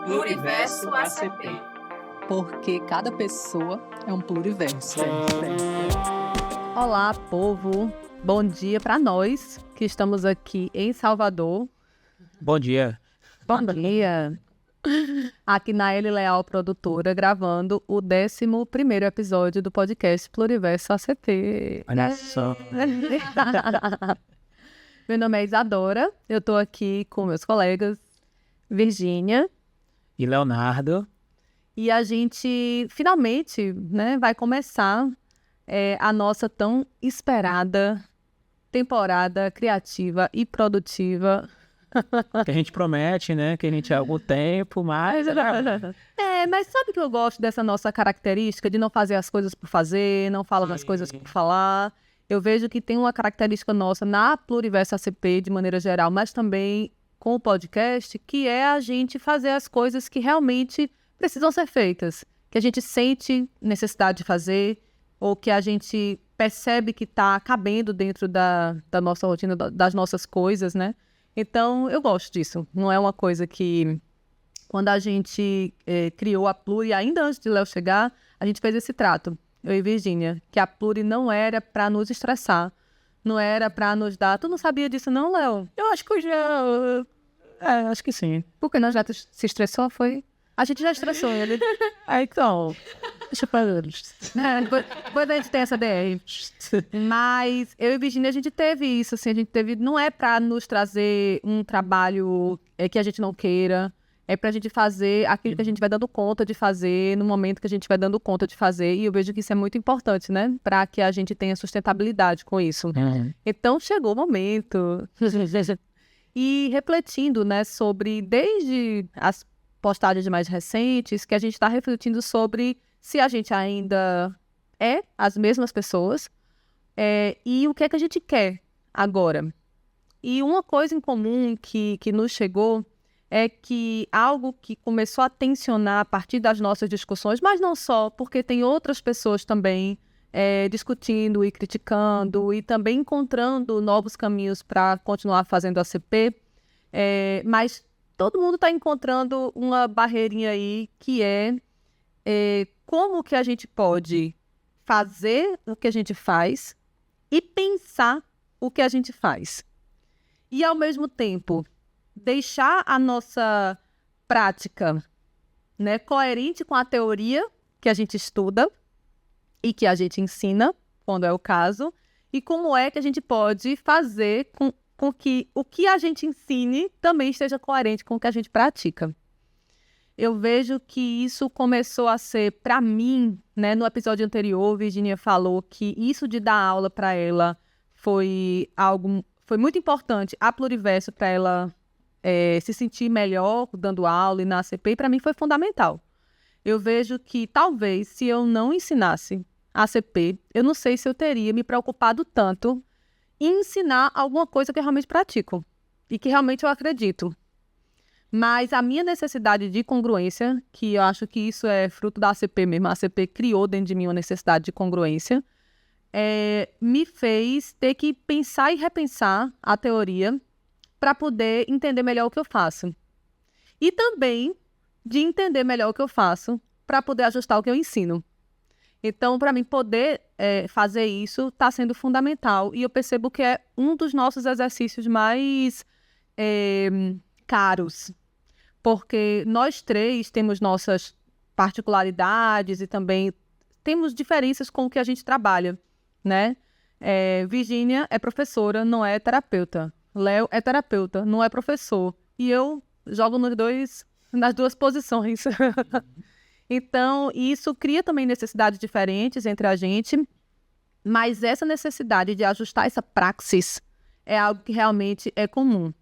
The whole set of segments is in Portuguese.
Pluriverso ACP. Porque cada pessoa é um pluriverso. Olá, povo. Bom dia para nós que estamos aqui em Salvador. Bom dia. Bom dia. Aqui na L Leal Produtora, gravando o 11º episódio do podcast Pluriverso ACP. Olha só. Meu nome é Isadora, eu estou aqui com meus colegas Virgínia E Leonardo. e a gente finalmente, vai começar a nossa tão esperada temporada criativa e produtiva. Que a gente promete, né? Que a gente há algum tempo, mas... Mas sabe que eu gosto dessa nossa característica de não fazer as coisas por fazer, não falar as coisas por falar. Eu vejo que tem uma característica nossa na Pluriverso ACP, de maneira geral, mas também com o podcast, que é a gente fazer as coisas que realmente precisam ser feitas, que a gente sente necessidade de fazer, ou que a gente percebe que está cabendo dentro da nossa rotina, das nossas coisas, né? Então, eu gosto disso. Não é uma coisa que, quando a gente criou a Pluri, ainda antes de Léo chegar, a gente fez esse trato, eu e Virgínia, que a Pluri não era para nos estressar, não era para nos dar... Tu não sabia disso não, Léo? Eu acho que eu já... acho que sim. Porque nós já se estressou, foi... A gente já estressou ele. Então... Deixa pra eles. Depois a gente tem essa DR. Mas eu e Virgínia, a gente teve isso, assim, a gente teve... Não é para nos trazer um trabalho que a gente não queira, é pra gente fazer aquilo que a gente vai dando conta de fazer, no momento que a gente vai dando conta de fazer, e eu vejo que isso é muito importante, né? Pra que a gente tenha sustentabilidade com isso. Então, chegou o momento. E refletindo, né, sobre, desde as postagens mais recentes, que a gente está refletindo sobre se a gente ainda é as mesmas pessoas e o que é que a gente quer agora. E uma coisa em comum que nos chegou é que algo que começou a tensionar a partir das nossas discussões, mas não só, porque tem outras pessoas também discutindo e criticando e também encontrando novos caminhos para continuar fazendo a CP, mas todo mundo está encontrando uma barreirinha aí que é como que a gente pode fazer o que a gente faz e pensar o que a gente faz. E, ao mesmo tempo, deixar a nossa prática, né, coerente com a teoria que a gente estuda e que a gente ensina, quando é o caso, e como é que a gente pode fazer com que o que a gente ensine também esteja coerente com o que a gente pratica. Eu vejo que isso começou a ser, para mim, né, no episódio anterior, Virgínia falou que isso de dar aula para ela foi muito importante, a Pluriverso, para ela se sentir melhor dando aula e na ACP, e para mim foi fundamental. Eu vejo que talvez, se eu não ensinasse a ACP, eu não sei se eu teria me preocupado tanto em ensinar alguma coisa que eu realmente pratico e que realmente eu acredito. Mas a minha necessidade de congruência, que eu acho que isso é fruto da ACP mesmo, a ACP criou dentro de mim uma necessidade de congruência, me fez ter que pensar e repensar a teoria para poder entender melhor o que eu faço. E também de entender melhor o que eu faço para poder ajustar o que eu ensino. Então, para mim, poder fazer isso está sendo fundamental. E eu percebo que é um dos nossos exercícios mais caros. Porque nós três temos nossas particularidades e também temos diferenças com o que a gente trabalha, né? Virgínia é professora, não é terapeuta. Léo é terapeuta, não é professor. E eu jogo nas duas posições. Então, isso cria também necessidades diferentes entre a gente, mas essa necessidade de ajustar essa praxis é algo que realmente é comum.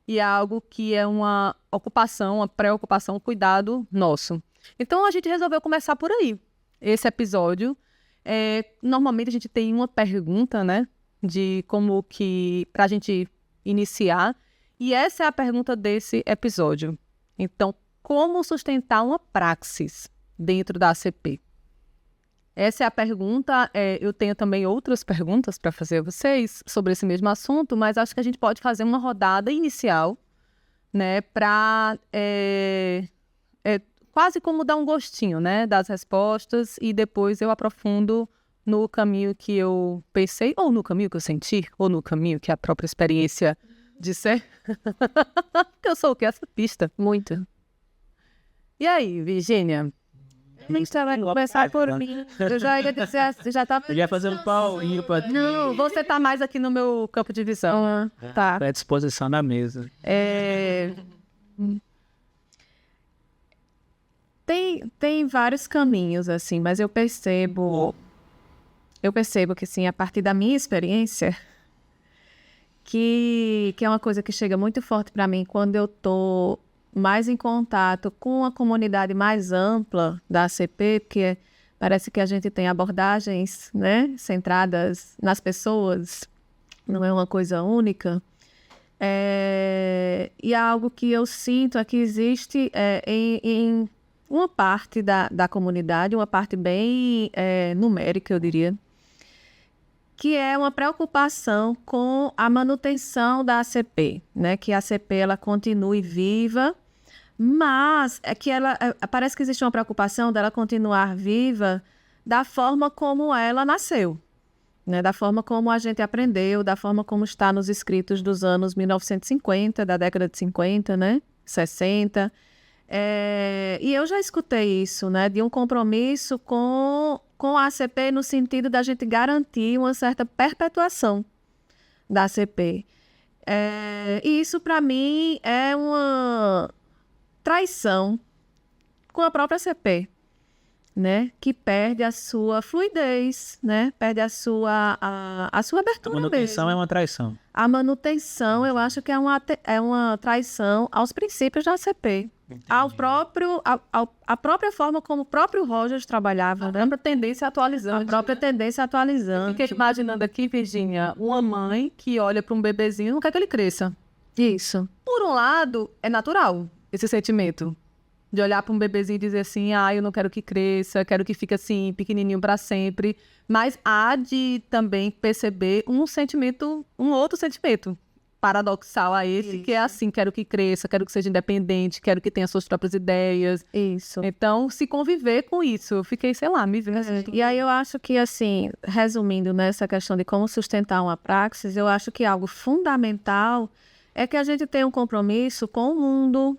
E é algo que é uma ocupação, uma preocupação, um cuidado nosso. Então, a gente resolveu começar por aí. Esse episódio, normalmente a gente tem uma pergunta, né, de como que, pra gente iniciar, e essa é a pergunta desse episódio. Então, como sustentar uma praxis dentro da ACP? Essa é a pergunta. Eu tenho também outras perguntas para fazer a vocês sobre esse mesmo assunto, mas acho que a gente pode fazer uma rodada inicial, né, para quase como dar um gostinho, né, das respostas, e depois eu aprofundo no caminho que eu pensei, ou no caminho que eu senti, ou no caminho que a própria experiência disser. Porque eu sou o quê? Essa pista. Muito. E aí, Virgínia? Você vai começar por mim. Eu já ia dizer, você já tava... Eu ia fazer um pau ímpar. Não, você tá mais aqui no meu campo de visão. Tá. À disposição da mesa. Tem vários caminhos, assim, mas eu percebo que, assim, a partir da minha experiência, que é uma coisa que chega muito forte para mim quando eu tô mais em contato com a comunidade mais ampla da ACP, porque parece que a gente tem abordagens, né, centradas nas pessoas, não é uma coisa única. E algo que eu sinto é que existe em uma parte da comunidade, uma parte bem numérica, eu diria, que é uma preocupação com a manutenção da ACP, né? Que a ACP ela continue viva, mas parece que existe uma preocupação dela continuar viva da forma como ela nasceu, né? Da forma como a gente aprendeu, da forma como está nos escritos dos anos 1950, da década de 50, né? 60. E eu já escutei isso, né? De um compromisso com a ACP no sentido da gente garantir uma certa perpetuação da ACP. E isso, para mim, é uma traição com a própria ACP, né? Que perde a sua fluidez, né? Perde a sua abertura A manutenção mesmo. é uma traição. A manutenção, eu acho que é uma traição aos princípios da ACP. A própria forma como o próprio Rogers trabalhava, né? A própria tendência atualizante. A própria tendência atualizante. Fiquei imaginando aqui, Virgínia, uma mãe que olha para um bebezinho e não quer que ele cresça. Isso. Por um lado, é natural esse sentimento de olhar para um bebezinho e dizer assim, eu não quero que cresça, quero que fique assim, pequenininho para sempre. Mas há de também perceber um outro sentimento paradoxal a esse, que é assim, quero que cresça, quero que seja independente, quero que tenha suas próprias ideias. Isso. Então, se conviver com isso, eu fiquei, sei lá, me vendo. E aí eu acho que, assim, resumindo nessa questão de como sustentar uma praxis, eu acho que algo fundamental é que a gente tenha um compromisso com o mundo,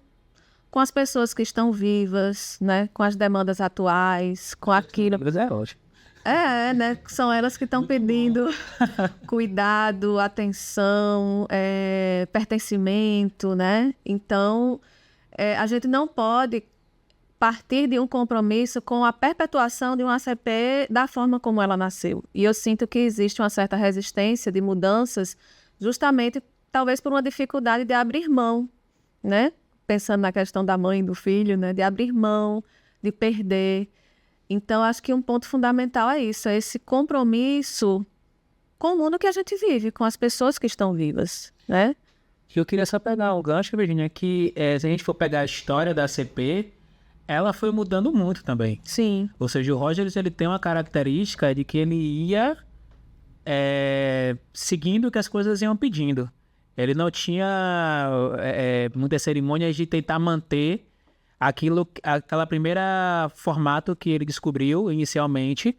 com as pessoas que estão vivas, né? Com as demandas atuais, com aquilo... Mas é ótimo. né? São elas que estão pedindo cuidado, atenção, pertencimento, né? Então, a gente não pode partir de um compromisso com a perpetuação de uma ACP da forma como ela nasceu. E eu sinto que existe uma certa resistência de mudanças, justamente, talvez por uma dificuldade de abrir mão, né? Pensando na questão da mãe e do filho, né? De abrir mão, de perder. Então, acho que um ponto fundamental é isso, é esse compromisso com o mundo que a gente vive, com as pessoas que estão vivas, né? Eu queria só pegar um gancho, Virginia, que se a gente for pegar a história da ACP, ela foi mudando muito também. Sim. Ou seja, o Rogers ele tem uma característica de que ele ia seguindo o que as coisas iam pedindo. Ele não tinha muitas cerimônias de tentar manter aquela primeira formato que ele descobriu inicialmente.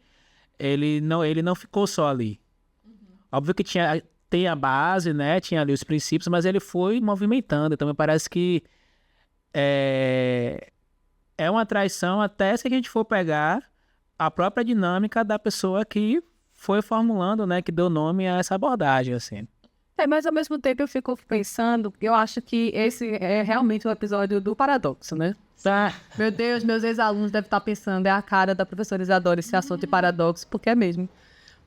Ele não ficou só ali. Óbvio que tem a base, né? Tinha ali os princípios, mas ele foi movimentando. Então me parece que é uma traição até se a gente for pegar a própria dinâmica da pessoa que foi formulando, né? Que deu nome a essa abordagem, assim. Mas ao mesmo tempo eu fico pensando, eu acho que esse é realmente o episódio do paradoxo, né? Meu Deus, meus ex-alunos devem estar pensando, é a cara da professora Isadora esse assunto de paradoxo, porque é mesmo.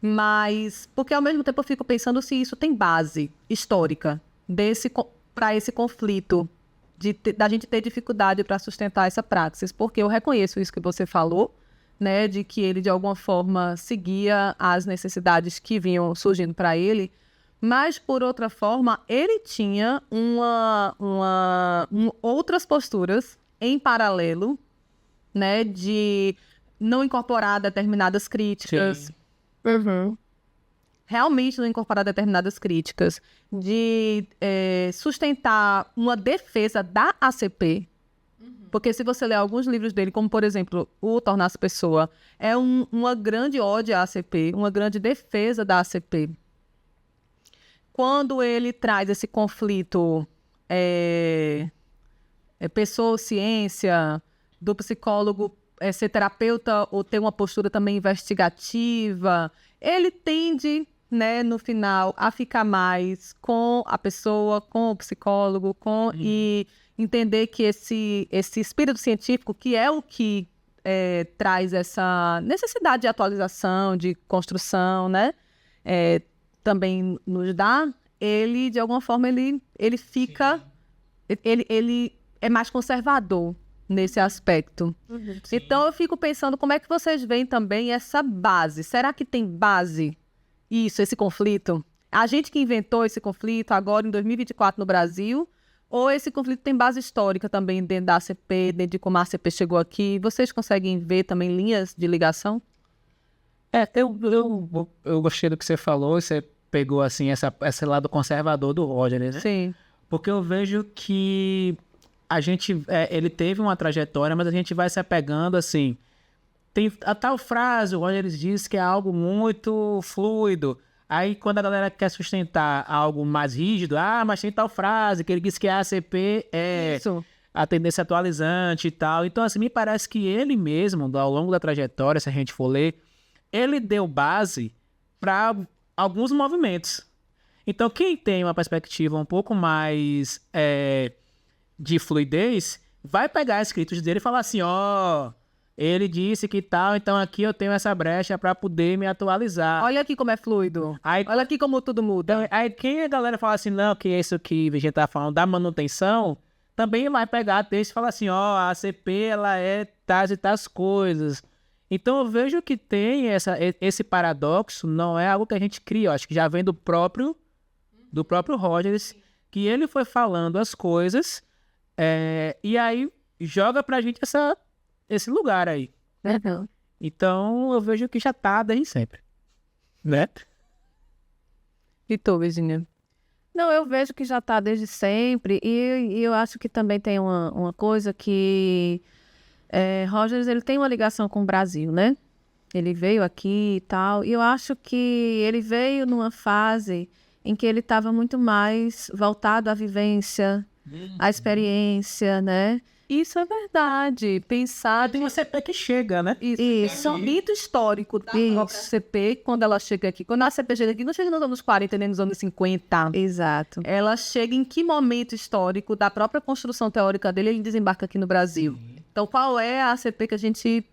Mas, porque ao mesmo tempo eu fico pensando se isso tem base histórica para esse conflito, da gente ter dificuldade para sustentar essa praxis, porque eu reconheço isso que você falou, né, de que ele de alguma forma seguia as necessidades que vinham surgindo para ele, mas, por outra forma, ele tinha outras posturas em paralelo, né, de não incorporar determinadas críticas. Uhum. Realmente não incorporar determinadas críticas, de sustentar uma defesa da ACP, Porque se você ler alguns livros dele, como, por exemplo, o Tornar-se Pessoa, é uma grande ode à ACP, uma grande defesa da ACP. Quando ele traz esse conflito pessoa-ciência, do psicólogo ser terapeuta ou ter uma postura também investigativa, ele tende, né, no final, a ficar mais com a pessoa, com o psicólogo, e entender que esse espírito científico, que é o que traz essa necessidade de atualização, de construção, né, também nos dá, ele, de alguma forma, ele fica... Ele é mais conservador nesse aspecto. Então, eu fico pensando como é que vocês veem também essa base. Será que tem base isso, esse conflito? A gente que inventou esse conflito agora em 2024 no Brasil, ou esse conflito tem base histórica também dentro da ACP, dentro de como a ACP chegou aqui? Vocês conseguem ver também linhas de ligação? Eu gostei do que você falou, você pegou assim esse lado conservador do Roger, né? Sim. Porque eu vejo que a gente, ele teve uma trajetória, mas a gente vai se apegando assim. Tem a tal frase, o Roger diz que é algo muito fluido. Aí quando a galera quer sustentar algo mais rígido, mas tem tal frase, que ele diz que a ACP é Isso. a tendência atualizante e tal. Então, assim, me parece que ele mesmo, ao longo da trajetória, se a gente for ler, ele deu base para alguns movimentos. Então, quem tem uma perspectiva um pouco mais de fluidez, vai pegar escritos dele e falar assim, ele disse que tal, então aqui eu tenho essa brecha para poder me atualizar. Olha aqui como é fluido. Aí, Olha aqui como tudo muda. então, aí quem a galera fala assim, não, que isso que a gente tá falando da manutenção, também vai pegar texto e falar assim, a ACP, ela é tais e tais coisas. Então eu vejo que tem esse paradoxo, não é algo que a gente cria, eu acho que já vem do próprio Rogers, que ele foi falando as coisas, e aí joga pra gente esse lugar aí. Então eu vejo que já tá desde sempre, né? E tu, Virginia? Não, eu vejo que já está desde sempre, e eu acho que também tem uma coisa que Rogers, ele tem uma ligação com o Brasil, né? Ele veio aqui e tal, e eu acho que ele veio numa fase em que ele estava muito mais voltado à vivência, à experiência, né? Isso é verdade. Pensar Tem uma CP que chega, né? Isso é um mito histórico da própria ACP quando ela chega aqui. Quando a ACP chega aqui, não chega nos anos 40 nem nos anos 50. Exato. Ela chega em que momento histórico da própria construção teórica dele ele desembarca aqui no Brasil? Então, qual é a ACP que a gente...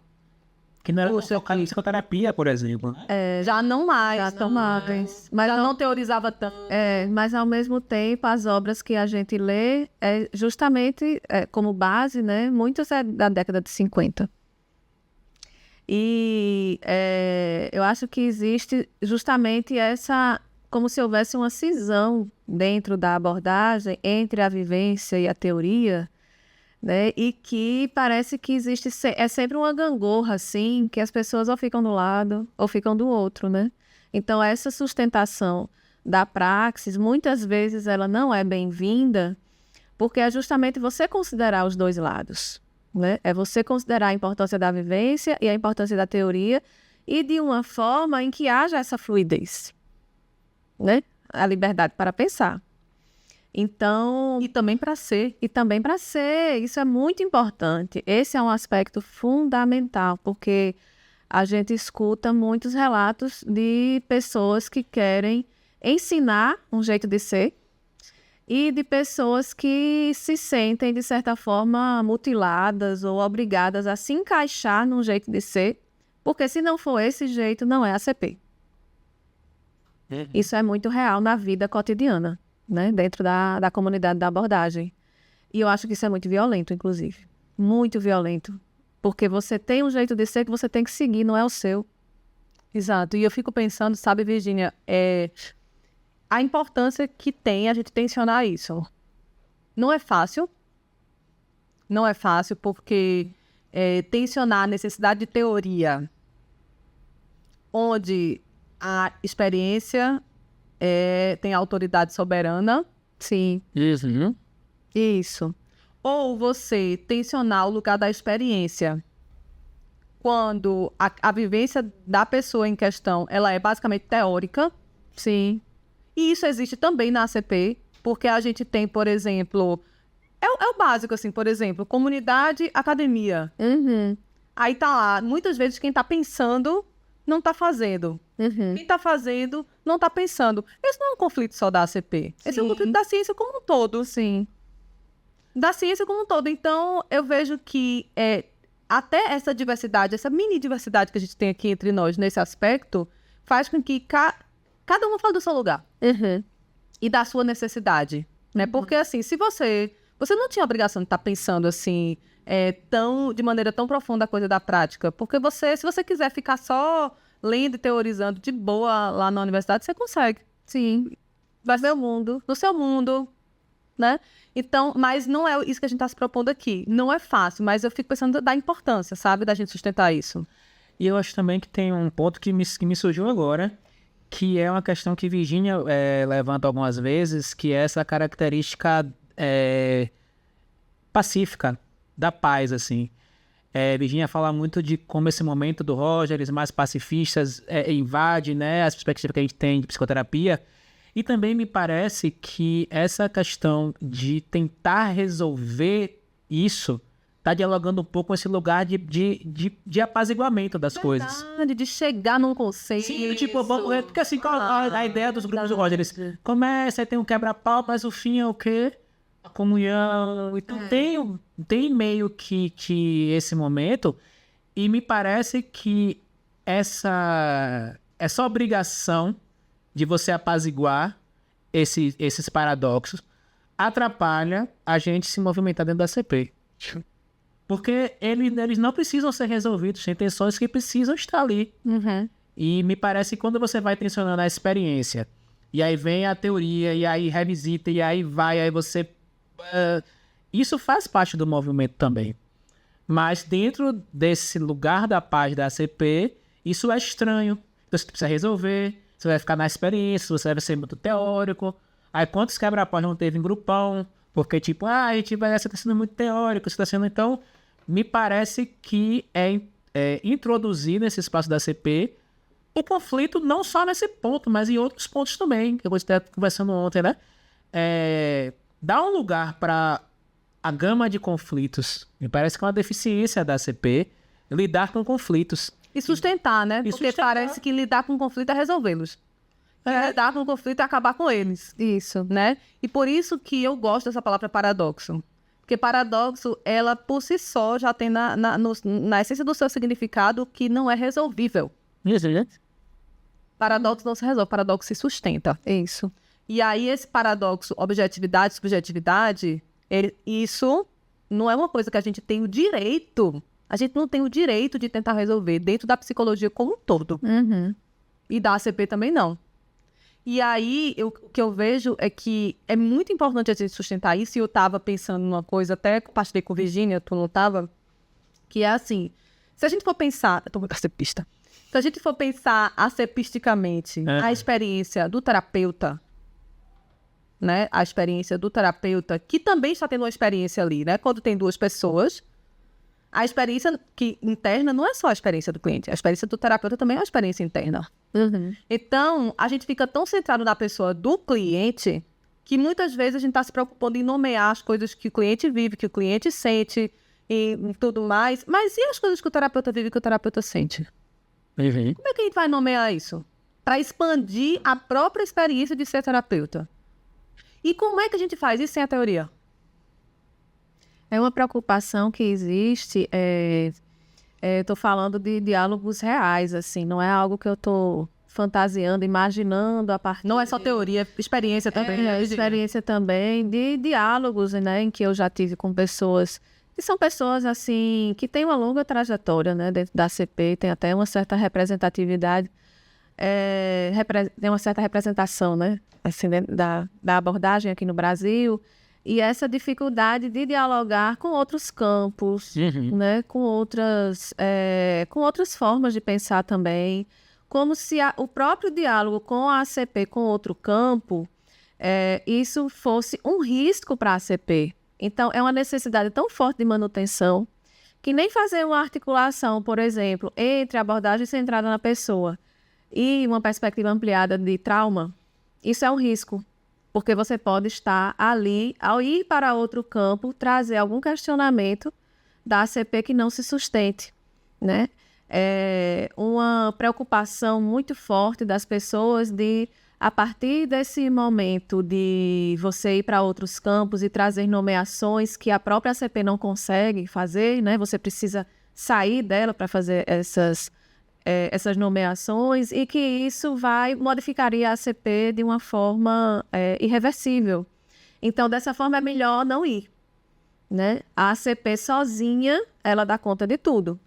Que não era focado em psicoterapia, por exemplo. já não mais. Já estão mais. Mas Já não teorizava tanto. Mas, ao mesmo tempo, as obras que a gente lê, justamente como base, né, muitas é da década de 50. E eu acho que existe justamente como se houvesse uma cisão dentro da abordagem entre a vivência e a teoria, né, e que parece que existe sempre uma gangorra, assim, que as pessoas ou ficam do lado ou ficam do outro, né? Então, essa sustentação da praxis, muitas vezes ela não é bem-vinda, porque é justamente você considerar os dois lados, né? É você considerar a importância da vivência e a importância da teoria, e de uma forma em que haja essa fluidez, né? A liberdade para pensar. Então, E também para ser. isso é muito importante. Esse é um aspecto fundamental, porque a gente escuta muitos relatos de pessoas que querem ensinar um jeito de ser e de pessoas que se sentem, de certa forma, mutiladas ou obrigadas a se encaixar num jeito de ser, porque se não for esse jeito, não é ACP. Isso é muito real na vida cotidiana, né? Dentro da comunidade da abordagem. E eu acho que isso é muito violento, inclusive. Muito violento. Porque você tem um jeito de ser que você tem que seguir, não é o seu. Exato. E eu fico pensando, sabe, Virginia, a importância que tem a gente tensionar isso. Não é fácil. Não é fácil porque tensionar a necessidade de teoria, onde a experiência tem autoridade soberana. Sim, Isso. isso. Ou você tensionar o lugar da experiência quando a vivência da pessoa em questão, ela é basicamente teórica. Sim. E isso existe também na ACP, porque a gente tem, por exemplo, é o básico, assim, por exemplo, comunidade, academia. Uhum. Aí tá lá, muitas vezes quem tá pensando não tá fazendo. Uhum. Quem tá fazendo não tá pensando. Esse não é um conflito só da ACP. Esse é um Sim. conflito da ciência como um todo. Sim. Da ciência como um todo. Então, eu vejo que até essa diversidade, essa mini diversidade que a gente tem aqui entre nós nesse aspecto, faz com que cada uma fale do seu lugar Uhum. e da sua necessidade, né? Porque, assim, se você não tinha obrigação de estar pensando, assim, de maneira tão profunda a coisa da prática, porque se você quiser ficar só lendo e teorizando de boa lá na universidade, você consegue. Sim. No seu mundo, né? Então, mas não é isso que a gente está se propondo aqui. Não é fácil, mas eu fico pensando da importância, sabe? Da gente sustentar isso. E eu acho também que tem um ponto que me surgiu agora, que é uma questão que Virginia levanta algumas vezes, que é essa característica pacífica, da paz, assim. Virginia fala muito de como esse momento do Rogers, mais pacifistas, invade, né, as perspectivas que a gente tem de psicoterapia. E também me parece que essa questão de tentar resolver isso está dialogando um pouco com esse lugar de apaziguamento das coisas. De chegar num conceito. Sim, tipo, porque assim, qual a ideia dos grupos do Rogers? Começa, aí tem um quebra-pau, mas o fim é o quê? A comunhão. Então tem meio que esse momento, e me parece que essa obrigação de você apaziguar esses paradoxos atrapalha a gente se movimentar dentro da CP. Porque eles não precisam ser resolvidos, tem tensões que precisam estar ali. Uhum. E me parece que quando você vai tensionando a experiência, e aí vem a teoria, e aí revisita, e aí vai, aí você... isso faz parte do movimento também. Mas dentro desse lugar da paz da ACP, isso é estranho. Você precisa resolver, você vai ficar na experiência, você vai ser muito teórico. Aí quantos quebra-pau não teve em grupão? Porque tipo, a gente vai, você tá sendo muito teórico, você tá sendo... Então, me parece que introduzir nesse espaço da ACP o conflito não só nesse ponto, mas em outros pontos também, que eu estava conversando ontem, né? Dar um lugar para a gama de conflitos. Me parece que é uma deficiência da ACP lidar com conflitos. E sustentar, né? Porque parece que lidar com conflito é resolvê-los. Lidar com conflito é acabar com eles. Isso. Né? E por isso que eu gosto dessa palavra paradoxo. Porque paradoxo, ela por si só já tem na essência do seu significado que não é resolvível. Isso, gente. Paradoxo não se resolve, paradoxo se sustenta. Isso. E aí esse paradoxo, objetividade, subjetividade, isso não é uma coisa que a gente tem o direito. A gente não tem o direito de tentar resolver dentro da psicologia como um todo. Uhum. E da ACP também não. E aí, o que eu vejo é que é muito importante a gente sustentar isso. E eu estava pensando numa coisa, até compartilhei com Virginia, tu não estava? Que é assim, se a gente for pensar... Eu tô muito acepista. Se a gente for pensar acepisticamente a experiência do terapeuta, né? A experiência do terapeuta, que também está tendo uma experiência ali, né? Quando tem duas pessoas, a experiência interna não é só a experiência do cliente. A experiência do terapeuta também é uma experiência interna. Uhum. Então, a gente fica tão centrado na pessoa do cliente que muitas vezes a gente está se preocupando em nomear as coisas que o cliente vive, que o cliente sente e tudo mais. Mas e as coisas que o terapeuta vive e que o terapeuta sente? Uhum. Como é que a gente vai nomear isso? Para expandir a própria experiência de ser terapeuta. E como é que a gente faz isso sem a teoria? É uma preocupação que existe. Estou falando de diálogos reais, assim, não é algo que eu estou fantasiando, imaginando a partir... Não é só teoria, experiência também. Experiência também de diálogos, né, em que eu já tive com pessoas que são pessoas, assim, que têm uma longa trajetória, né, dentro da CP, tem até uma certa representatividade, tem uma certa representação, né, assim, dentro da abordagem aqui no Brasil, e essa dificuldade de dialogar com outros campos, né, com outras formas de pensar também, como se o próprio diálogo com a ACP, com outro campo, isso fosse um risco para a ACP, Então, é uma necessidade tão forte de manutenção que nem fazer uma articulação, por exemplo, entre a abordagem centrada na pessoa e uma perspectiva ampliada de trauma, isso é um risco, porque você pode estar ali, ao ir para outro campo, trazer algum questionamento da ACP que não se sustente, né? É uma preocupação muito forte das pessoas de, a partir desse momento de você ir para outros campos e trazer nomeações que a própria ACP não consegue fazer, né? Você precisa sair dela para fazer essas nomeações e que isso modificaria a ACP de uma forma irreversível. Então, dessa forma, é melhor não ir, né? A ACP sozinha, ela dá conta de tudo.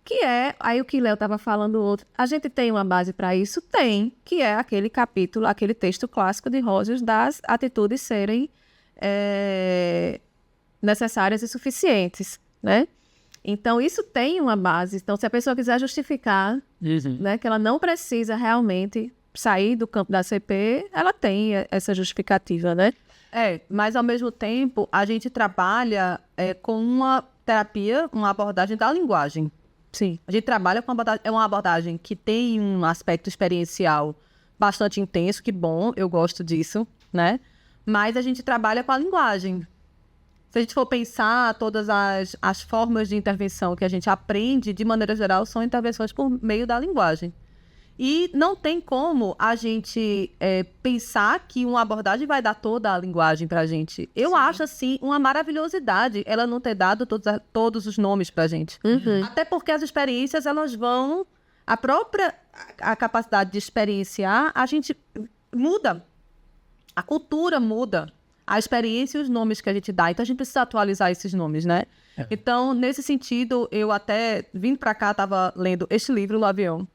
Que é, aí o que Léo estava falando outro, a gente tem uma base para isso? Tem, que é aquele capítulo, aquele texto clássico de Rogers das atitudes serem necessárias e suficientes, né? Então, isso tem uma base. Então, se a pessoa quiser justificar, né, que ela não precisa realmente sair do campo da ACP, ela tem essa justificativa, né? Mas ao mesmo tempo, a gente trabalha com uma terapia, uma abordagem da linguagem. Sim. A gente trabalha com uma abordagem que tem um aspecto experiencial bastante intenso, que bom, eu gosto disso, né? Mas a gente trabalha com a linguagem. Se a gente for pensar, todas as formas de intervenção que a gente aprende, de maneira geral, são intervenções por meio da linguagem. E não tem como a gente pensar que uma abordagem vai dar toda a linguagem para a gente. Eu acho, assim, uma maravilhosidade ela não ter dado todos os nomes para a gente. Até porque as experiências, elas vão... A capacidade de experienciar, a gente muda. A cultura muda. A experiência e os nomes que a gente dá. Então, a gente precisa atualizar esses nomes, né? Então, nesse sentido, eu até, vindo para cá, estava lendo este livro, O Avião.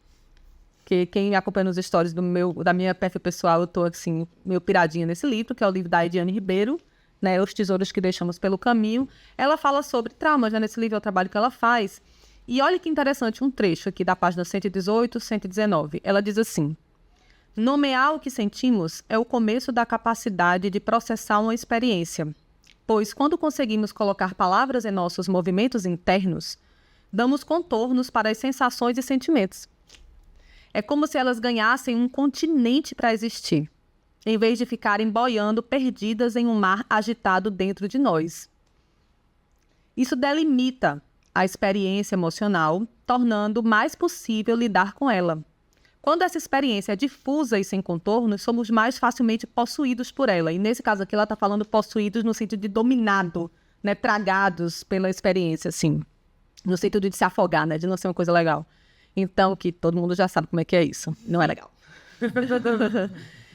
Que quem acompanha nos stories da minha perfil pessoal, eu tô assim, meio piradinha nesse livro, que é o livro da Ediane Ribeiro, né, Os Tesouros que Deixamos pelo Caminho. Ela fala sobre traumas, né, nesse livro é o trabalho que ela faz. E olha que interessante um trecho aqui da página 118, 119. Ela diz assim: nomear o que sentimos é o começo da capacidade de processar uma experiência, pois quando conseguimos colocar palavras em nossos movimentos internos, damos contornos para as sensações e sentimentos. É como se elas ganhassem um continente para existir, em vez de ficarem boiando perdidas em um mar agitado dentro de nós. Isso delimita a experiência emocional, tornando mais possível lidar com ela. Quando essa experiência é difusa e sem contornos, somos mais facilmente possuídos por ela. E nesse caso aqui ela está falando possuídos no sentido de dominado, né, tragados pela experiência, assim, no sentido de se afogar, né, de não ser uma coisa legal. Então, que todo mundo já sabe como é que é isso. Não é legal.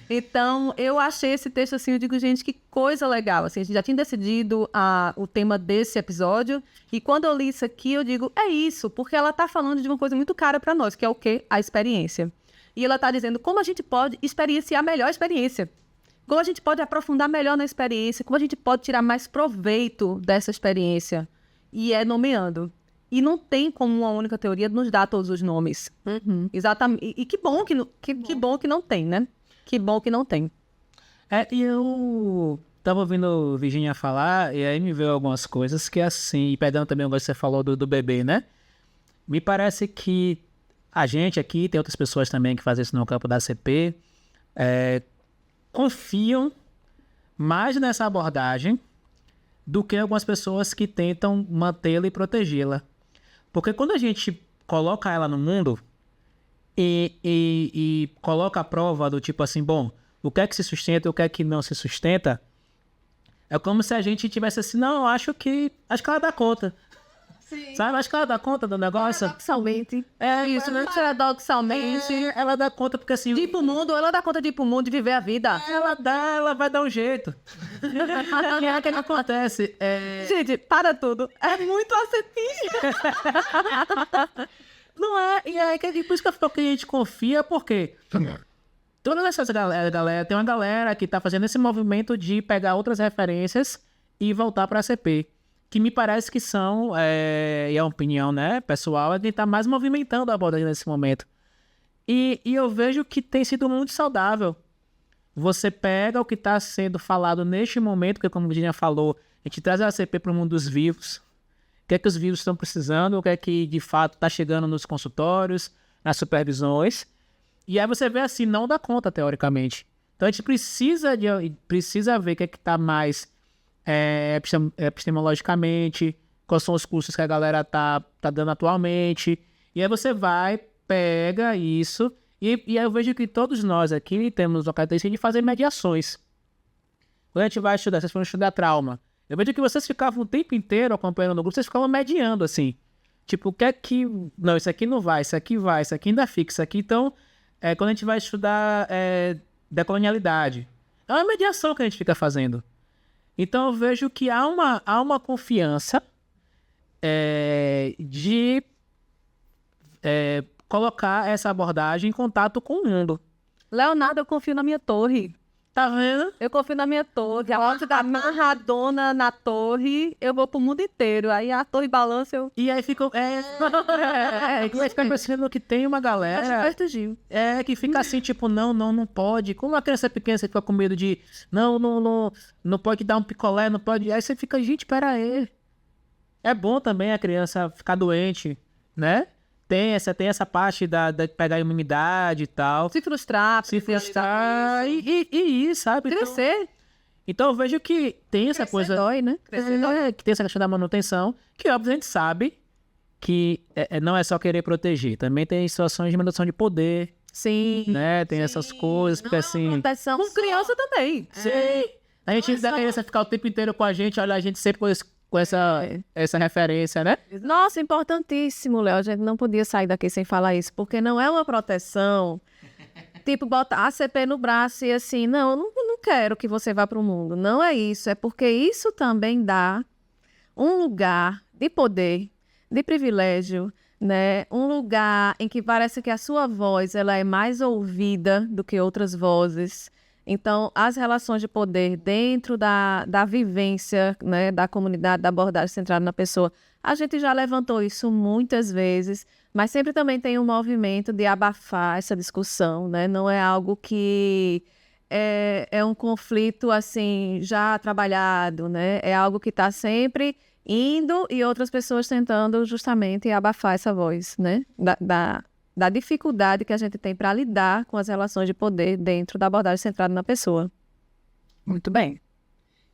Então, eu achei esse texto assim, eu digo, gente, que coisa legal. Assim, a gente já tinha decidido o tema desse episódio. E quando eu li isso aqui, eu digo, é isso. Porque ela está falando de uma coisa muito cara para nós, que é o quê? A experiência. E ela está dizendo como a gente pode experienciar melhor a experiência. Como a gente pode aprofundar melhor na experiência. Como a gente pode tirar mais proveito dessa experiência. E é nomeando. E não tem como uma única teoria nos dar todos os nomes. Exatamente. E que bom que não tem, né? Que bom que não tem. E eu tava ouvindo Virginia falar, e aí me veio algumas coisas que assim, e pegando também o que você falou do bebê, né? Me parece que a gente aqui, tem outras pessoas também que fazem isso no campo da ACP, confiam mais nessa abordagem do que algumas pessoas que tentam mantê-la e protegê-la. Porque quando a gente coloca ela no mundo e coloca a prova do tipo assim, bom, o que é que se sustenta e o que é que não se sustenta, é como se a gente tivesse assim, não, acho que ela dá conta. Sim. Sabe? Acho que ela dá conta do negócio. Paradoxalmente. É isso, né? Paradoxalmente. Ela dá conta porque assim... De ir pro mundo, ela dá conta de ir pro mundo e viver a vida. Ela vai dar um jeito. E é o que acontece. Gente, para tudo. É muito ascetismo. Não é? E é por isso que a gente confia, porque todas essas galera, tem uma galera que tá fazendo esse movimento de pegar outras referências e voltar pra ACP. Que me parece que são, e a opinião, né, pessoal, é quem tá mais movimentando a abordagem nesse momento. E eu vejo que tem sido muito saudável. Você pega o que está sendo falado neste momento, porque como a Virginia falou, A gente traz a ACP para o mundo dos vivos. O que é que os vivos estão precisando, o que é que de fato está chegando nos consultórios, nas supervisões. E aí você vê assim, não dá conta, teoricamente. Então a gente precisa ver o que é que está mais epistemologicamente, quais são os cursos que a galera tá dando atualmente. E aí você vai, pega isso, e aí eu vejo que todos nós aqui temos uma característica de fazer mediações. Quando a gente vai estudar, vocês foram estudar trauma, eu vejo que vocês ficavam o tempo inteiro acompanhando no grupo, vocês ficavam mediando, assim. Tipo, o que é que... Não, isso aqui não vai, isso aqui vai, isso aqui ainda fica, isso aqui... Então, quando a gente vai estudar decolonialidade, é uma mediação que a gente fica fazendo. Então, eu vejo que há uma confiança de colocar essa abordagem em contato com o mundo. Leonardo, eu confio na minha torre. Tá vendo? Eu confio na minha torre. A hora da amarradona na torre, eu vou pro mundo inteiro. Aí a torre balança, eu... E aí fica... vai ficar percebendo que tem uma galera... que fica assim, tipo, não pode. Como uma criança pequena, você fica com medo de... Não pode dar um picolé, não pode... Aí você fica, gente, pera aí. É bom também a criança ficar doente, né? Tem essa parte da pegar a imunidade e tal. Se frustrar e sabe? Crescer. Então eu vejo que tem essa coisa... Dói, né? Que tem essa questão da manutenção, que óbvio a gente sabe que não é só querer proteger. Também tem situações de manutenção de poder. Sim. Né? Tem essas coisas, porque assim... Proteção com criança também. Sim. A gente da criança ficar o tempo inteiro com a gente, olha a gente sempre com essa referência, né? Nossa, importantíssimo, Léo. A gente não podia sair daqui sem falar isso, porque não é uma proteção, tipo, botar ACP no braço e assim, não, eu não quero que você vá para o mundo. Não é isso, é porque isso também dá um lugar de poder, de privilégio, né? Um lugar em que parece que a sua voz ela é mais ouvida do que outras vozes. Então, as relações de poder dentro da vivência, né, da comunidade, da abordagem centrada na pessoa, a gente já levantou isso muitas vezes, mas sempre também tem um movimento de abafar essa discussão, né? Não é algo que é um conflito assim já trabalhado, né? É algo que está sempre indo e outras pessoas tentando justamente abafar essa voz, né? Da dificuldade que a gente tem para lidar com as relações de poder dentro da abordagem centrada na pessoa. Muito bem.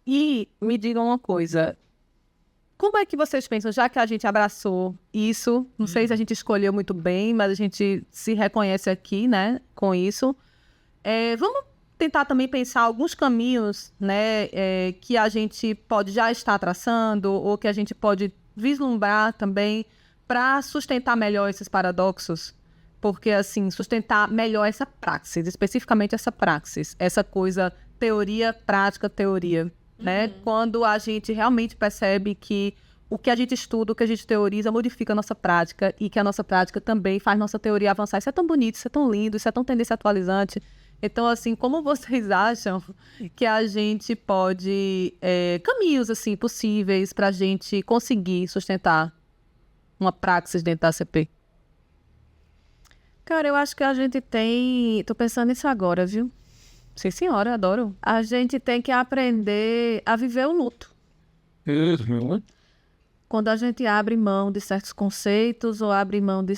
E me digam uma coisa, como é que vocês pensam, já que a gente abraçou isso, não sei se a gente escolheu muito bem, mas a gente se reconhece aqui, né, com isso, vamos tentar também pensar alguns caminhos, né, que a gente pode já estar traçando, ou que a gente pode vislumbrar também para sustentar melhor esses paradoxos. Porque, assim, sustentar melhor essa praxis, especificamente essa praxis, essa coisa teoria, prática, teoria, né? Quando a gente realmente percebe que o que a gente estuda, o que a gente teoriza, modifica a nossa prática e que a nossa prática também faz nossa teoria avançar. Isso é tão bonito, isso é tão lindo, isso é tão tendência atualizante. Então, assim, como vocês acham que a gente pode... caminhos, assim, possíveis para a gente conseguir sustentar uma praxis dentro da ACP? Cara, eu acho que a gente tem... Tô pensando nisso agora, viu? Sim, senhora, adoro. A gente tem que aprender a viver o luto. Quando a gente abre mão de certos conceitos ou abre mão de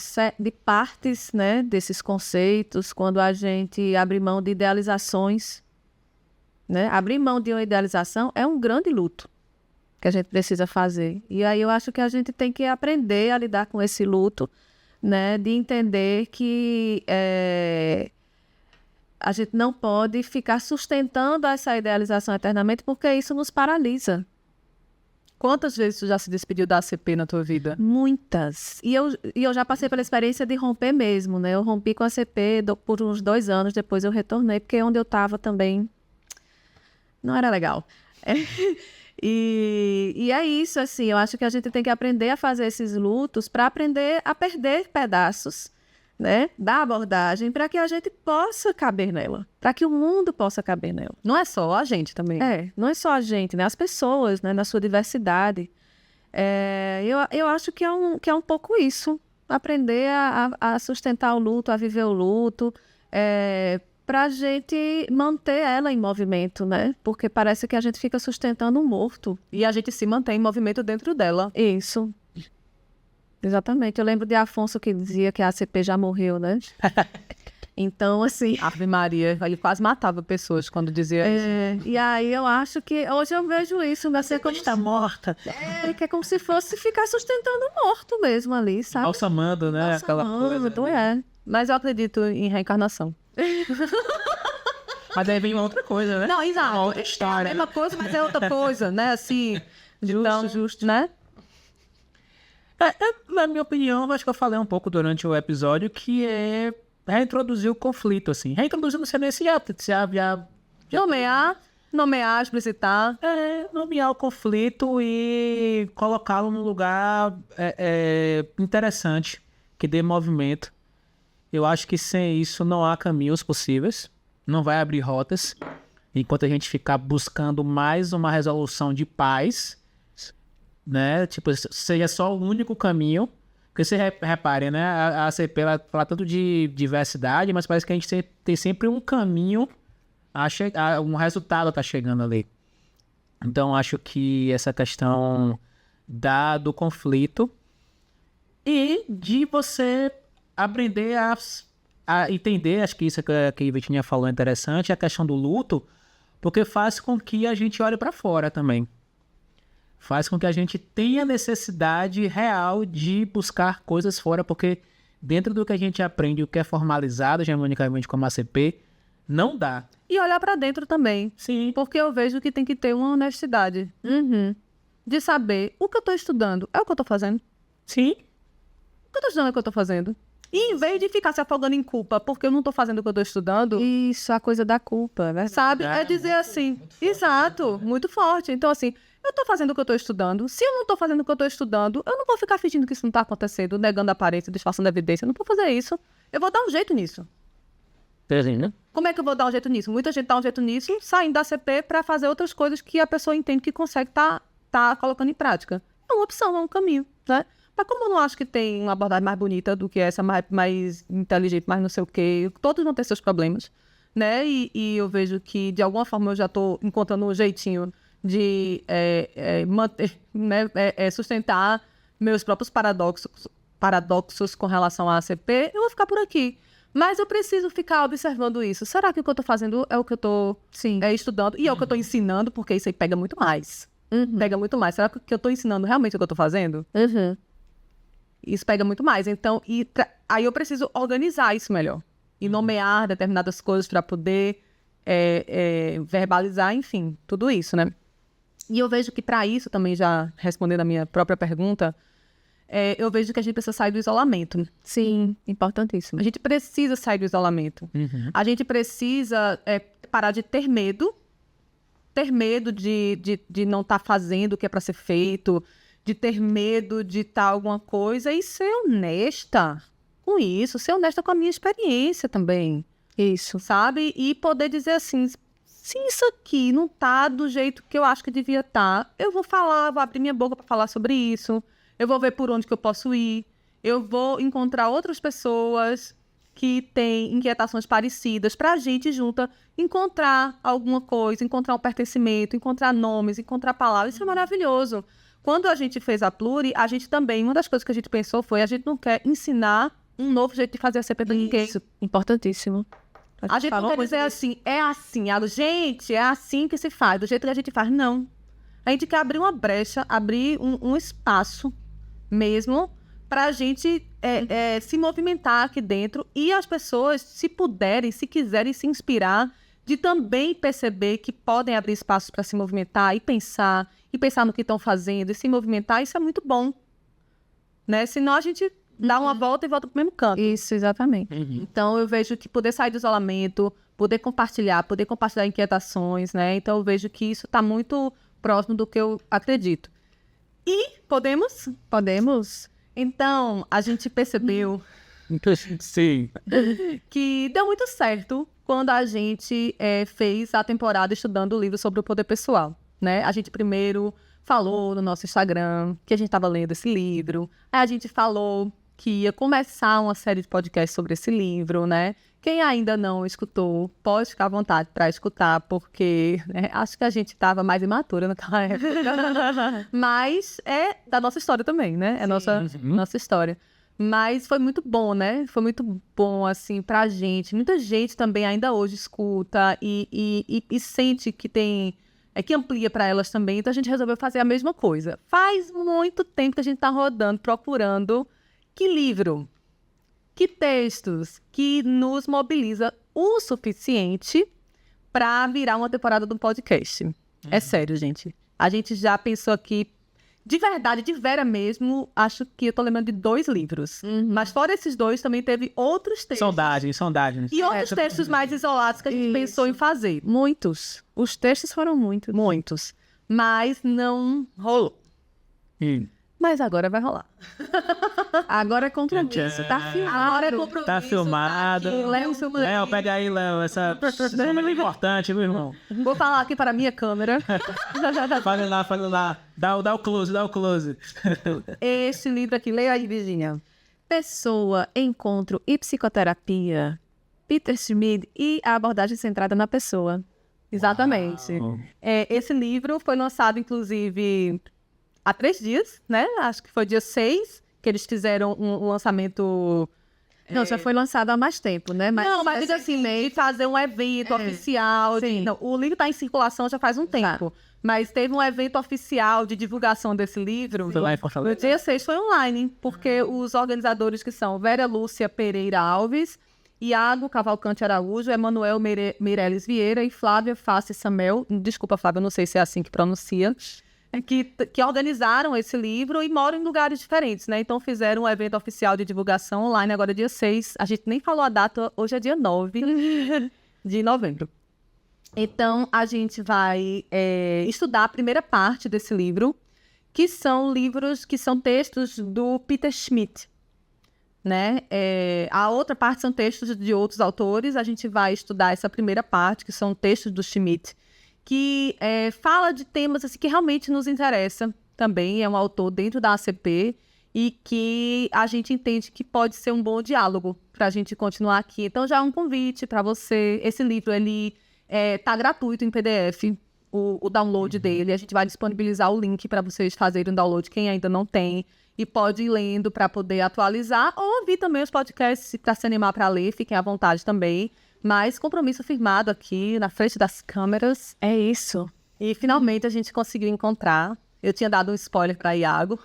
partes, né, desses conceitos, quando a gente abre mão de idealizações, né? Abrir mão de uma idealização é um grande luto que a gente precisa fazer. E aí eu acho que a gente tem que aprender a lidar com esse luto, né, de entender que a gente não pode ficar sustentando essa idealização eternamente, porque isso nos paralisa. Quantas vezes tu já se despediu da ACP na tua vida? Muitas. E eu já passei pela experiência de romper mesmo, né? Eu rompi com a ACP por uns 2 anos, depois eu retornei, porque onde eu estava também não era legal. E é isso, assim, eu acho que a gente tem que aprender a fazer esses lutos para aprender a perder pedaços, né, da abordagem, para que a gente possa caber nela, para que o mundo possa caber nela. Não é só a gente também. Não é só a gente, né, as pessoas, né, na sua diversidade. Eu acho que é um pouco isso, aprender a sustentar o luto, a viver o luto, pra gente manter ela em movimento, né? Porque parece que a gente fica sustentando um morto. E a gente se mantém em movimento dentro dela. Isso. Exatamente. Eu lembro de Afonso que dizia que a ACP já morreu, né? Então, assim... Ave Maria, ele quase matava pessoas quando dizia isso. E aí eu acho que... Hoje eu vejo isso, mas é como Está morta. que é como se fosse ficar sustentando o morto mesmo ali, sabe? Balsamando, né? Aquela coisa. É. Mas eu acredito em reencarnação. Mas aí vem uma outra coisa, né? Não, exato. Uma outra É a história. mesma coisa, mas é outra coisa, né? Assim, justo, né? Na minha opinião, eu acho que eu falei um pouco durante o episódio, que é reintroduzir o conflito, assim. Reintroduzir, não sei nem se já Nomear, explicitar. nomear o conflito e colocá-lo num lugar interessante, que dê movimento. Eu acho que sem isso não há caminhos possíveis, não vai abrir rotas. Enquanto a gente ficar buscando mais uma resolução de paz, né? Tipo, seja só o único caminho. Porque você reparem, né? A ACP ela fala tanto de diversidade, mas parece que a gente tem sempre um caminho, um resultado tá chegando ali. Então, acho que essa questão do conflito e de você aprender a entender, acho que isso que a Vitinha falou é interessante, a questão do luto, porque faz com que a gente olhe para fora também. Faz com que a gente tenha necessidade real de buscar coisas fora, porque dentro do que a gente aprende, o que é formalizado hegemonicamente como ACP, não dá. E olhar pra dentro também. Sim. Porque eu vejo que tem que ter uma honestidade. De saber o que eu tô estudando é o que eu tô fazendo. Sim. O que eu tô estudando é o que eu tô fazendo. E em vez de ficar se afogando em culpa porque eu não tô fazendo o que eu tô estudando, Isso, a coisa da culpa, né? sabe? É dizer assim, exato, muito forte. Então, assim, eu tô fazendo o que eu tô estudando. Se eu não tô fazendo o que eu tô estudando, eu não vou ficar fingindo que isso não tá acontecendo, negando a aparência, disfarçando a evidência. Eu não vou fazer isso. Eu vou dar um jeito nisso. Né? Como é que eu vou dar um jeito nisso? Muita gente dá um jeito nisso, saindo da CP pra fazer outras coisas que a pessoa entende que consegue tá colocando em prática. É uma opção, é um caminho, né? Mas como eu não acho que tem uma abordagem mais bonita do que essa, mais inteligente, mais não sei o quê, todos vão ter seus problemas, né? E eu vejo que, de alguma forma, eu já tô encontrando um jeitinho de manter, né, sustentar meus próprios paradoxos com relação à ACP, eu vou ficar por aqui. Mas eu preciso ficar observando isso. Será que o que eu tô fazendo é o que eu tô estudando? E é o que eu tô ensinando? Porque isso aí pega muito mais. Pega muito mais. Será que o que eu tô ensinando realmente é o que eu tô fazendo? Isso pega muito mais. Então, aí eu preciso organizar isso melhor. E nomear determinadas coisas para poder verbalizar, enfim, tudo isso, né? E eu vejo que para isso, também já respondendo a minha própria pergunta, eu vejo que a gente precisa sair do isolamento. Sim, importantíssimo. A gente precisa sair do isolamento. A gente precisa parar de ter medo de não estar fazendo o que é para ser feito, de ter medo de estar alguma coisa e ser honesta com isso, ser honesta com a minha experiência também. Isso. Sabe? E poder dizer assim, se isso aqui não tá do jeito que eu acho que devia estar, eu vou falar, vou abrir minha boca para falar sobre isso, eu vou ver por onde que eu posso ir, eu vou encontrar outras pessoas que têm inquietações parecidas para a gente junta encontrar alguma coisa, encontrar um pertencimento, encontrar nomes, encontrar palavras. Isso é maravilhoso. Quando a gente fez a Pluri, a gente também, uma das coisas que a gente pensou foi, a gente não quer ensinar um novo jeito de fazer a CP para ninguém. Isso, importantíssimo. A gente não quer dizer assim, é assim, gente, é assim que se faz, do jeito que a gente faz, não. A gente quer abrir uma brecha, abrir um espaço mesmo para a gente se movimentar aqui dentro e as pessoas, se puderem, se quiserem se inspirar, de também perceber que podem abrir espaços para se movimentar e pensar no que estão fazendo e se movimentar, isso é muito bom, né? Senão a gente dá uma volta e volta para o mesmo canto. Isso, exatamente. Então eu vejo que poder sair do isolamento, poder compartilhar inquietações, né? Então eu vejo que isso está muito próximo do que eu acredito. E podemos? Podemos? Então, a gente percebeu Sim. que deu muito certo quando a gente fez a temporada estudando o livro sobre o poder pessoal, né? A gente primeiro falou no nosso Instagram que a gente estava lendo esse livro. Aí a gente falou que ia começar uma série de podcasts sobre esse livro, né? Quem ainda não escutou, pode ficar à vontade para escutar, porque né, acho que a gente estava mais imatura naquela época. Mas é da nossa história também, né? É nossa história. Mas foi muito bom, né? Foi muito bom, assim, pra gente. Muita gente também ainda hoje escuta e sente que tem... que amplia para elas também. Então, a gente resolveu fazer a mesma coisa. Faz muito tempo que a gente tá rodando, procurando que livro, que textos que nos mobiliza o suficiente para virar uma temporada do podcast. É sério, gente. A gente já pensou aqui, de verdade, de vera mesmo, acho que eu tô lembrando de 2 livros. Mas fora esses 2, também teve outros textos. Sondagem. E outros textos mais isolados que a gente pensou em fazer. Muitos. Os textos foram muitos. Muitos. Mas não rolou. Mas agora vai rolar. Agora é compromisso. Tá filmado. Agora é compromisso. Tá filmado. Léo, pega aí, Léo. Essa é muito importante, meu irmão. Vou falar aqui para a minha câmera. Fale lá. Dá o close. Esse livro aqui, leia aí, Virginia. Pessoa, Encontro e Psicoterapia. Peter Schmid e a abordagem centrada na pessoa. Exatamente. Esse livro foi lançado, inclusive, há 3 dias, né? Acho que foi dia 6 que eles fizeram um lançamento... Não, já foi lançado há mais tempo, né? Mas diga assim, de fazer um evento oficial. Não, o livro está em circulação já faz um tempo. Mas teve um evento oficial de divulgação desse livro. Foi lá em Fortaleza? No dia 6 foi online, porque os organizadores que são Vera Lúcia Pereira Alves, Iago Cavalcante Araújo, Emanuel Meirelles Vieira e Flávia Face Samel, desculpa, Flávia, eu não sei se é assim que pronuncia, que organizaram esse livro e moram em lugares diferentes, né? Então fizeram um evento oficial de divulgação online agora dia 6. A gente nem falou a data, hoje é dia 9 de novembro. Então, a gente vai estudar a primeira parte desse livro, que são textos do Peter Schmid, né? A outra parte são textos de outros autores. A gente vai estudar essa primeira parte, que são textos do Schmid, que fala de temas assim, que realmente nos interessam também. É um autor dentro da ACP e que a gente entende que pode ser um bom diálogo para a gente continuar aqui. Então, já é um convite para você. Esse livro, ele tá gratuito em PDF, o download dele. A gente vai disponibilizar o link para vocês fazerem o download, quem ainda não tem. E pode ir lendo para poder atualizar ou ouvir também os podcasts para se animar para ler. Fiquem à vontade também. Mas compromisso firmado aqui na frente das câmeras. É isso. E finalmente a gente conseguiu encontrar. Eu tinha dado um spoiler para Iago.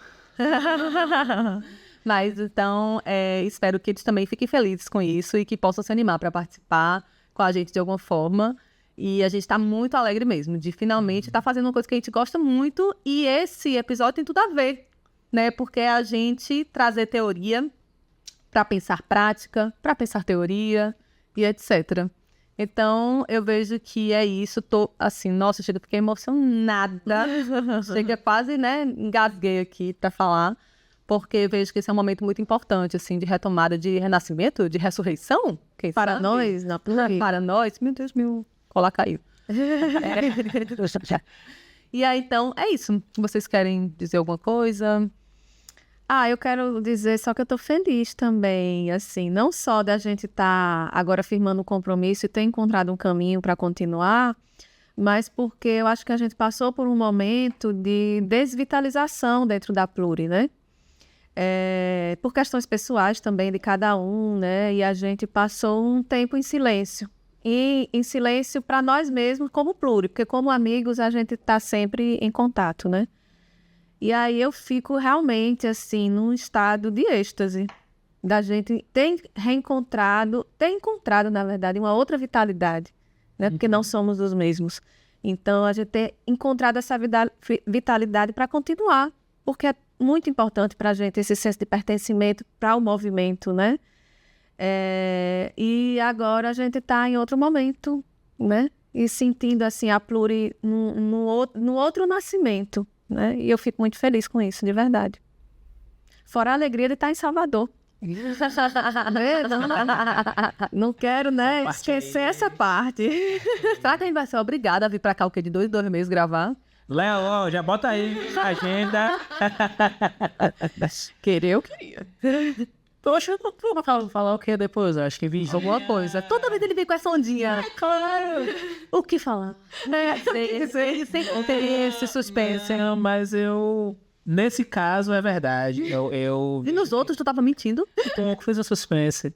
Mas então espero que eles também fiquem felizes com isso e que possam se animar para participar com a gente de alguma forma. E a gente está muito alegre mesmo de finalmente estar fazendo uma coisa que a gente gosta muito. E esse episódio tem tudo a ver, né? Porque é a gente trazer teoria para pensar prática, para pensar teoria e etc. Então, eu vejo que é isso. Tô assim, nossa, fiquei emocionada. Chega quase, né, engasguei aqui para falar, porque eu vejo que esse é um momento muito importante, assim, de retomada, de renascimento, de ressurreição. Para nós, na para nós, meu Deus, meu colar caiu. E aí, então, é isso. Vocês querem dizer alguma coisa? Eu quero dizer só que eu tô feliz também, assim, não só da gente estar agora firmando um compromisso e ter encontrado um caminho para continuar, mas porque eu acho que a gente passou por um momento de desvitalização dentro da Pluri, né? Por questões pessoais também de cada um, né? E a gente passou um tempo em silêncio. E em silêncio para nós mesmos como Pluri, porque como amigos a gente está sempre em contato, né? E aí eu fico realmente, assim, num estado de êxtase. Da gente ter encontrado, na verdade, uma outra vitalidade, né? Porque não somos os mesmos. Então, a gente ter encontrado essa vitalidade para continuar. Porque é muito importante para a gente esse senso de pertencimento para o movimento, né? E agora a gente está em outro momento, né? E sentindo, assim, a Pluri no outro nascimento. Né? E eu fico muito feliz com isso, de verdade. Fora a alegria de estar em Salvador. Não quero, né, esquecer essa parte. Será que a gente vai ser obrigada a vir pra cá o quê? De 2 meses gravar? Léo, já bota aí a agenda. Querer, eu queria. Poxa, eu vou falar o que depois? Eu acho que vi Alguma coisa. Toda vez ele vem com essa ondinha. claro. O que falar? Ele sempre tem esse suspense. Não, mas eu... Nesse caso, é verdade. Eu E nos outros, tu tava mentindo? fiz um suspense.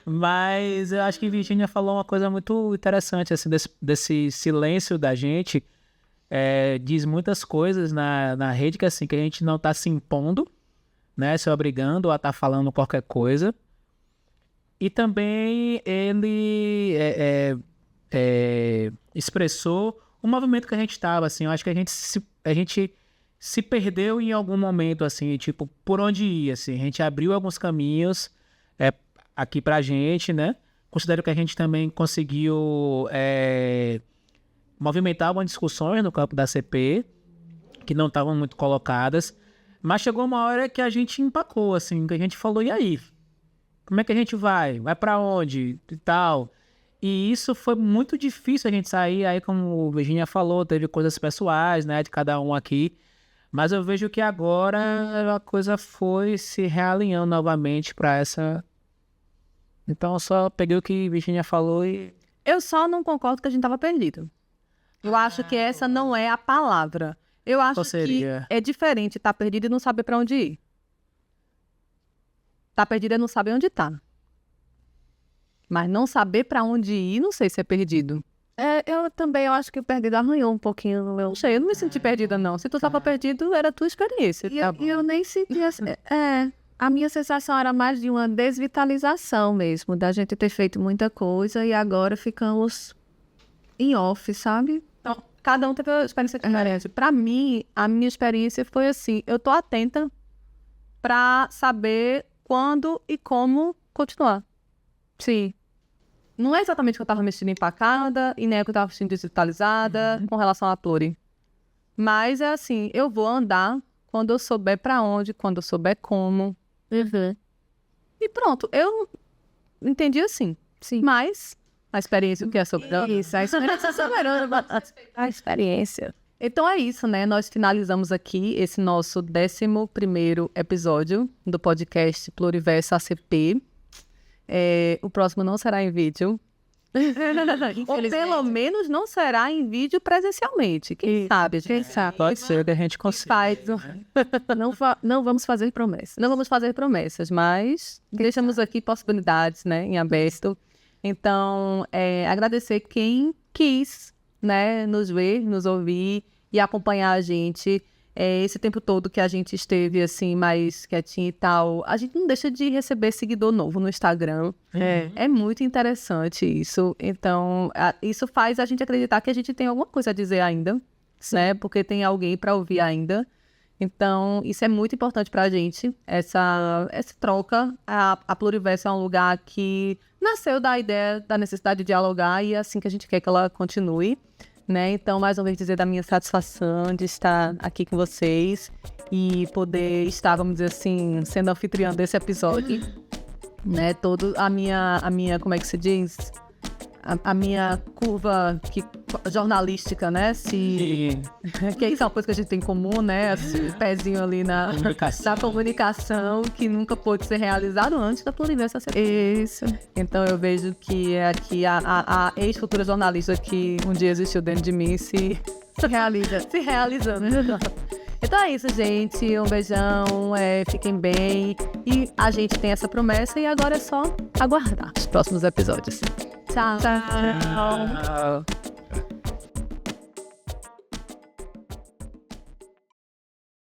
Mas eu acho que Virginia falou uma coisa muito interessante, assim, desse silêncio da gente. Diz muitas coisas na rede que, assim, que a gente não tá se impondo, né? Se obrigando a estar falando qualquer coisa. E também ele expressou o movimento que a gente estava, assim. Eu acho que a gente se perdeu em algum momento, assim, tipo, por onde ir, assim. A gente abriu alguns caminhos aqui pra gente, né? Considero que a gente também conseguiu movimentar algumas discussões no campo da CP, que não estavam muito colocadas, mas chegou uma hora que a gente empacou, assim, que a gente falou, e aí? Como é que a gente vai? Vai pra onde? E tal. E isso foi muito difícil a gente sair, aí como a Virginia falou, teve coisas pessoais, né, de cada um aqui, mas eu vejo que agora a coisa foi se realinhando novamente pra essa... Então eu só peguei o que a Virginia falou e... Eu só não concordo que a gente tava perdido. Eu acho que essa não é a palavra. Eu acho que é diferente estar perdido e não saber pra onde ir. Tá perdido é não saber onde tá. Mas não saber pra onde ir, não sei se é perdido. Eu acho que o perdido arranhou um pouquinho no meu... Não sei, eu não me senti perdida, não. Se tu tava perdido, era a tua experiência. E eu nem senti assim... A minha sensação era mais de uma desvitalização mesmo, da gente ter feito muita coisa e agora ficamos em off, sabe? Então, cada um teve uma experiência diferente. Pra mim, a minha experiência foi assim, eu tô atenta pra saber quando e como continuar. Sim. Não é exatamente que eu tava me sentindo empacada e nem é que eu tava me sentindo desvitalizada com relação à Pluri. Mas é assim, eu vou andar quando eu souber pra onde, quando eu souber como. E pronto, eu entendi assim. Sim. Mas a experiência, o que é soberana? Isso, a experiência soberana. A experiência. Então é isso, né? Nós finalizamos aqui esse nosso 11º episódio do podcast Pluriverso ACP. O próximo não será em vídeo. Ou pelo menos não será em vídeo presencialmente. Quem sabe, gente? Quem sabe? Pode ser que a gente consiga. Não vamos fazer promessas. Não vamos fazer promessas, mas deixamos aqui possibilidades, né, em aberto. Então, agradecer quem quis, né, nos ver, nos ouvir e acompanhar a gente esse tempo todo que a gente esteve, assim, mais quietinho e tal. A gente não deixa de receber seguidor novo no Instagram. É muito interessante isso. Então, isso faz a gente acreditar que a gente tem alguma coisa a dizer ainda, né? Porque tem alguém para ouvir ainda. Então, isso é muito importante pra gente, essa troca. A Pluriverso é um lugar que nasceu da ideia, da necessidade de dialogar e é assim que a gente quer que ela continue, né? Então, mais uma vez, dizer da minha satisfação de estar aqui com vocês e poder estar, vamos dizer assim, sendo anfitriã desse episódio, né? A minha, como é que se diz? A minha curva jornalística, né? Que isso é uma coisa que a gente tem em comum, né? Assim, pezinho ali na comunicação, que nunca pôde ser realizado antes da Pluriverso ACP. Isso. Então eu vejo que aqui a ex-futura jornalista que um dia existiu dentro de mim se realizando. Então é isso, gente. Um beijão, fiquem bem. E a gente tem essa promessa e agora é só aguardar os próximos episódios. Tchau. Tchau.